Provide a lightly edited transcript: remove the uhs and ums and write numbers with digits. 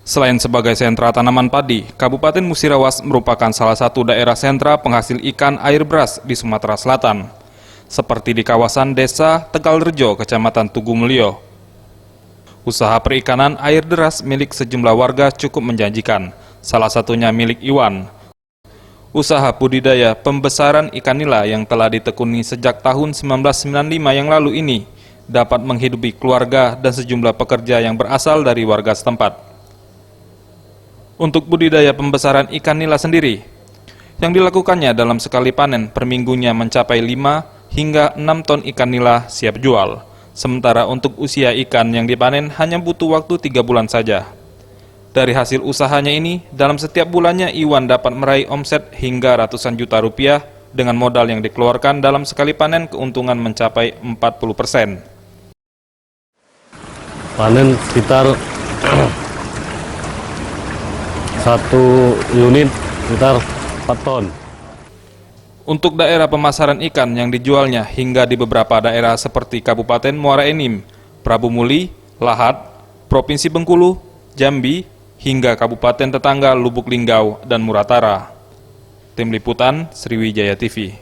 Selain sebagai sentra tanaman padi, Kabupaten Musirawas merupakan salah satu daerah sentra penghasil ikan air beras di Sumatera Selatan, seperti di kawasan Desa Tegalrejo, Kecamatan Tugu Mulyo. Usaha perikanan air deras milik sejumlah warga cukup menjanjikan, salah satunya milik Iwan. Usaha budidaya pembesaran ikan nila yang telah ditekuni sejak tahun 1995 yang lalu ini dapat menghidupi keluarga dan sejumlah pekerja yang berasal dari warga setempat. Untuk budidaya pembesaran ikan nila sendiri, yang dilakukannya dalam sekali panen per minggunya mencapai 5 hingga 6 ton ikan nila siap jual. Sementara untuk usia ikan yang dipanen hanya butuh waktu 3 bulan saja. Dari hasil usahanya ini, dalam setiap bulannya Iwan dapat meraih omset hingga ratusan juta rupiah dengan modal yang dikeluarkan dalam sekali panen keuntungan mencapai 40%. Panen sekitar 1 unit sekitar 4 ton. Untuk daerah pemasaran ikan yang dijualnya hingga di beberapa daerah seperti Kabupaten Muara Enim, Prabu Muli, Lahat, Provinsi Bengkulu, Jambi, hingga Kabupaten tetangga Lubuk Linggau dan Muratara. Tim Liputan Sriwijaya TV.